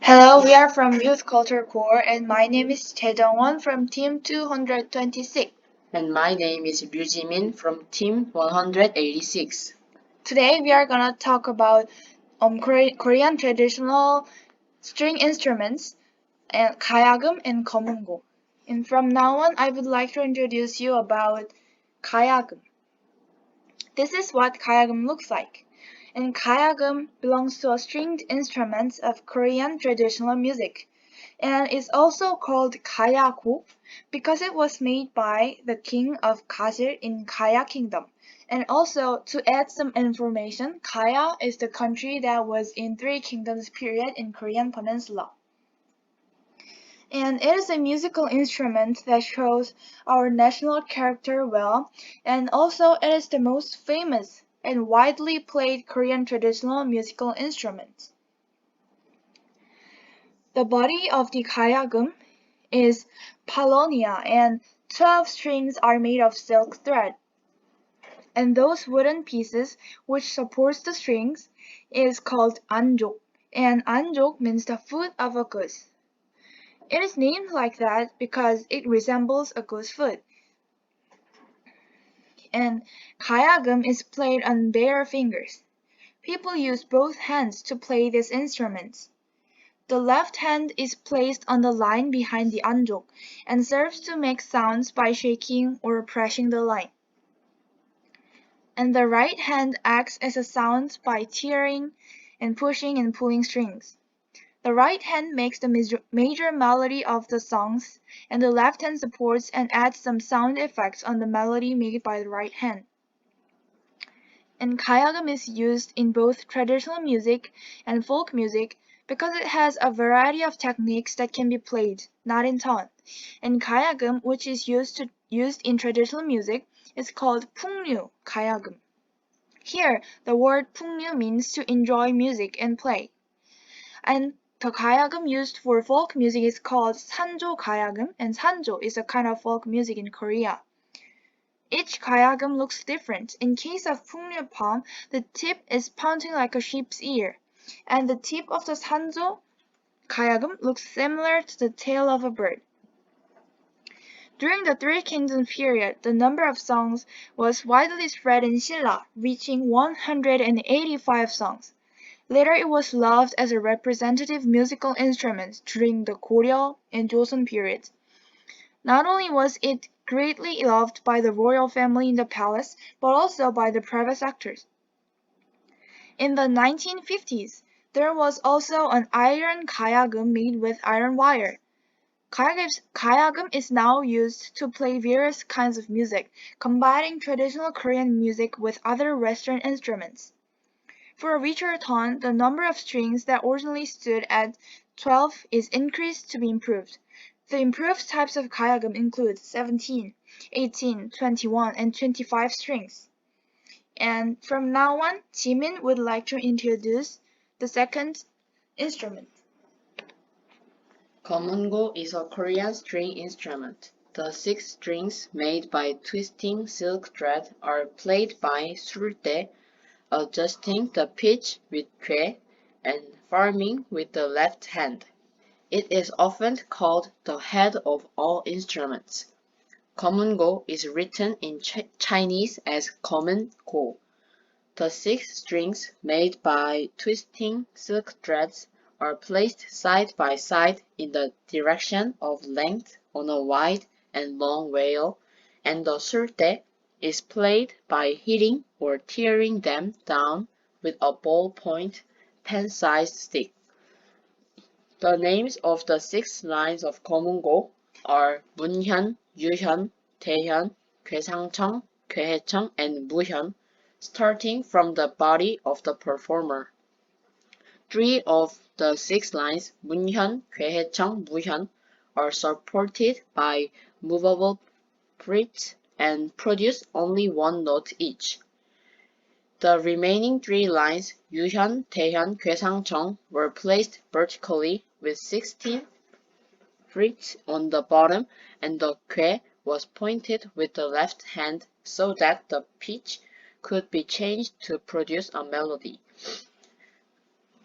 Hello, we are from Youth Culture Core, and my name is Tae Jung-won from Team 226. And my name is Ryu Jimin from Team 186. Today, we are gonna talk about Korean traditional string instruments, and kayagum and komungo. And from now on, I would like to introduce you about kayagum. This is what kayagum looks like. And kayagum belongs to a stringed instruments of Korean traditional music, and is also called kayaku because it was made by the king of Kasil in Kaya Kingdom. And also, to add some information, Kaya is the country that was in Three Kingdoms period in Korean Peninsula. And it is a musical instrument that shows our national character well, and also it is the most famous and widely played Korean traditional musical instrument. The body of the kayagum is paulownia, and 12 strings are made of silk thread. And those wooden pieces which supports the strings is called anjok, and anjok means the foot of a goose. It is named like that because it resembles a goose foot. And kayagum is played on bare fingers. People use both hands to play this instrument. The left hand is placed on the line behind the anjok and serves to make sounds by shaking or pressing the line. And the right hand acts as a sound by tearing and pushing and pulling strings. The right hand makes the major melody of the songs, and the left hand supports and adds some sound effects on the melody made by the right hand. And kayagum is used in both traditional music and folk music because it has a variety of techniques that can be played, not in tone. And kayagum, which is used in traditional music, is called 풍류 kayagum. Here, the word 풍류 means to enjoy music and play. And the kayagum used for folk music is called 산조 kayagum, and 산조 is a kind of folk music in Korea. Each kayagum looks different. In case of 풍류 palm, the tip is pointing like a sheep's ear, and the tip of the 산조 kayagum looks similar to the tail of a bird. During the Three Kingdoms period, the number of songs was widely spread in Silla, reaching 185 songs. Later it was loved as a representative musical instrument during the Goryeo and Joseon periods. Not only was it greatly loved by the royal family in the palace, but also by the private sectors. In the 1950s, there was also an iron kayagum made with iron wire. Kayagum is now used to play various kinds of music, combining traditional Korean music with other Western instruments. For a richer tone, the number of strings that originally stood at 12 is increased to be improved. The improved types of kayagum include 17, 18, 21, and 25 strings. And from now on, Jimin would like to introduce the second instrument. Komungo is a Korean string instrument. The 6 strings made by twisting silk thread are played by surte, adjusting the pitch with kwe, and farming with the left hand. It is often called the head of all instruments. Komungo is written in Chinese as common go. The 6 strings made by twisting silk threads are placed side by side in the direction of length on a wide and long rail, and the surte is played by hitting or tearing them down with a ballpoint pen-sized stick. The names of the 6 lines of Komungo are 문현, 유현, 대현, 괴상청, 괴해청, and 무현, starting from the body of the performer. 3 of the 6 lines, 문현, 괴해청, 무현, are supported by movable bricks and produce only one note each. The remaining 3 lines, 유현, 대현, 괴상청, were placed vertically with 16 bricks on the bottom, and the kwe was pointed with the left hand so that the pitch could be changed to produce a melody.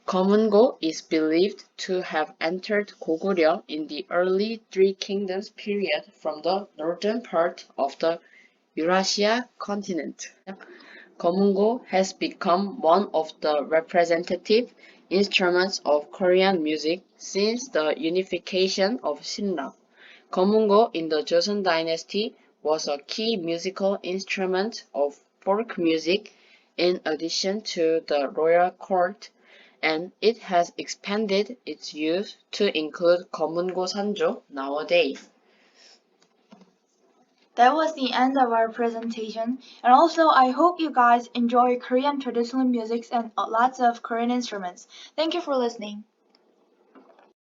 Komungo is believed to have entered Goguryeo in the early Three Kingdoms period from the northern part of the Eurasia continent. Komungo has become one of the representative instruments of Korean music since the unification of Shinra. Komungo in the Joseon dynasty was a key musical instrument of folk music in addition to the royal court, and it has expanded its use to include Komungo Sanjo nowadays. That was the end of our presentation, and also I hope you guys enjoy Korean traditional music and lots of Korean instruments. Thank you for listening.